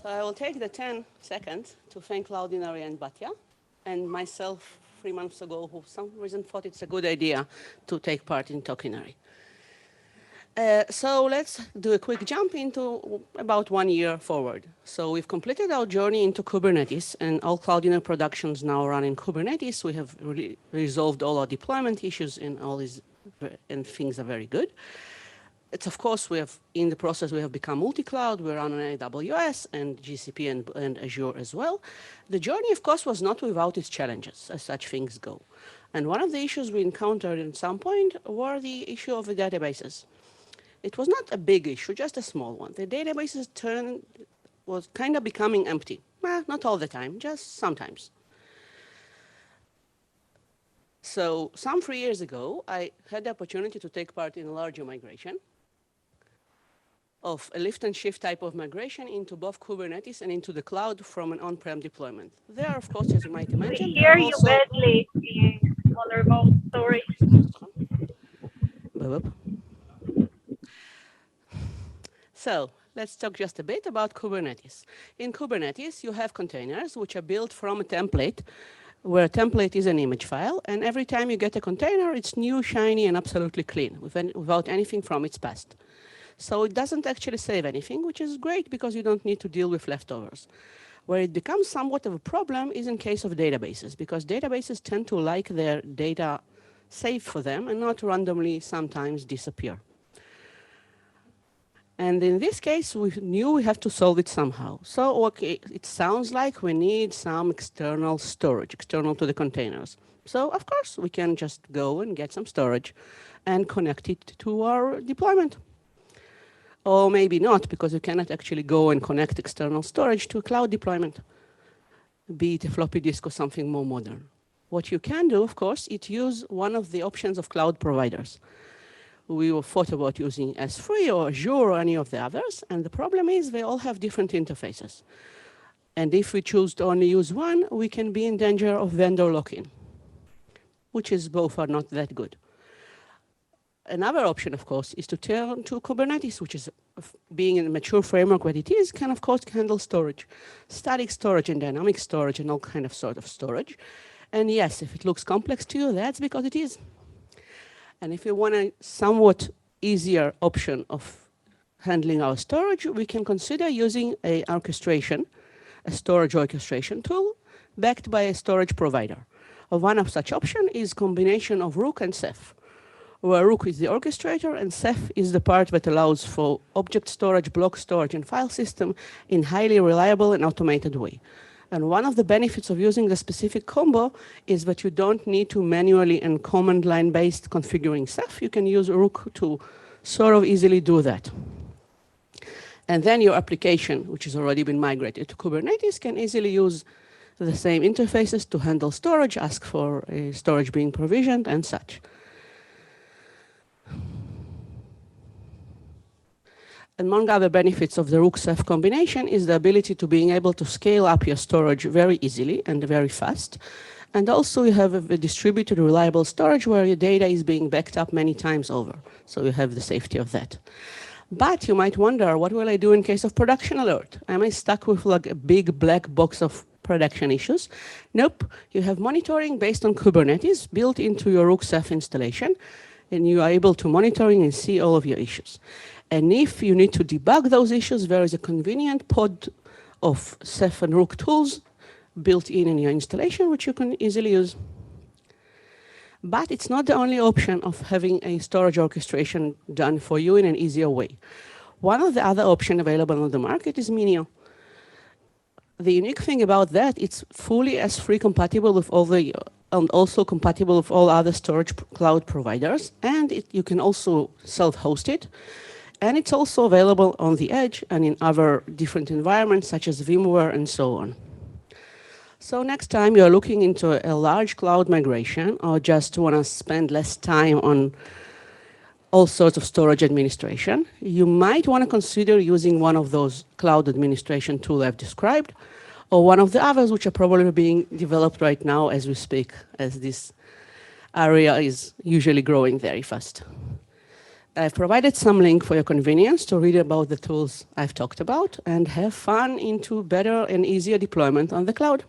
So I will take the 10 seconds to thank Cloudinary and Batya, and myself 3 months ago, who for some reason thought it's a good idea to take part in Talkinary. So let's do a quick jump into about 1 year forward. So we've completed our journey into Kubernetes, and all Cloudinary productions now run in Kubernetes. We have really resolved all our deployment issues, and all these and things are very good. It's of course we have in the process we have become multi-cloud. We run on AWS and GCP and Azure as well. The journey, of course, was not without its challenges, as such things go. And one of the issues we encountered at some point were the issue of the databases. It was not a big issue, just a small one. The databases was kind of becoming empty. Well, not all the time, just sometimes. So some 3 years ago, I had the opportunity to take part in a larger migration of a lift and shift type of migration into both Kubernetes and into the cloud from an on-prem deployment. There, of course, as you might imagine, We hear you badly on remote storage. So let's talk just a bit about Kubernetes. In Kubernetes, you have containers which are built from a template, where a template is an image file, and every time you get a container, it's new, shiny, and absolutely clean, without anything from its past. So it doesn't actually save anything, which is great because you don't need to deal with leftovers. Where it becomes somewhat of a problem is in case of databases, because databases tend to like their data saved for them and not randomly sometimes disappear. And in this case, we knew we have to solve it somehow. So okay, it sounds like we need some external storage, external to the containers. So of course, we can just go and get some storage and connect it to our deployment. Or maybe not, because you cannot actually go and connect external storage to a cloud deployment, be it a floppy disk or something more modern. What you can do, of course, is use one of the options of cloud providers. We thought about using S3 or Azure or any of the others, and the problem is they all have different interfaces. And if we choose to only use one, we can be in danger of vendor lock-in, which is both are not that good. Another option, of course, is to turn to Kubernetes, which is, being in a mature framework where it is, can of course handle storage, static storage and dynamic storage and all kind of sort of storage. And yes, if it looks complex to you, that's because it is. And if you want a somewhat easier option of handling our storage, we can consider using a storage orchestration tool backed by a storage provider. One of such options is combination of Rook and Ceph, where Rook is the orchestrator and Ceph is the part that allows for object storage, block storage, and file system in highly reliable and automated way. And one of the benefits of using the specific combo is that you don't need to manually and command line-based configuring Ceph. You can use Rook to sort of easily do that. And then your application, which has already been migrated to Kubernetes, can easily use the same interfaces to handle storage, ask for storage being provisioned, and such. Among other benefits of the Rook-Ceph combination is the ability to being able to scale up your storage very easily and very fast. And also you have a distributed reliable storage where your data is being backed up many times over. So you have the safety of that. But you might wonder, what will I do in case of production alert? Am I stuck with like a big black box of production issues? Nope. You have monitoring based on Kubernetes built into your Rook-Ceph installation, and you are able to monitoring and see all of your issues. And if you need to debug those issues, there is a convenient pod of Ceph and Rook tools built in your installation, which you can easily use. But it's not the only option of having a storage orchestration done for you in an easier way. One of the other options available on the market is Minio. The unique thing about that, it's fully S3 compatible with all the, and also compatible with all other storage cloud providers, and you can also self-host it. And it's also available on the edge and in other different environments, such as VMware and so on. So next time you're looking into a large cloud migration or just want to spend less time on all sorts of storage administration, you might want to consider using one of those cloud administration tools I've described, or one of the others which are probably being developed right now as we speak, as this area is usually growing very fast. I've provided some link for your convenience to read about the tools I've talked about and have fun into better and easier deployment on the cloud.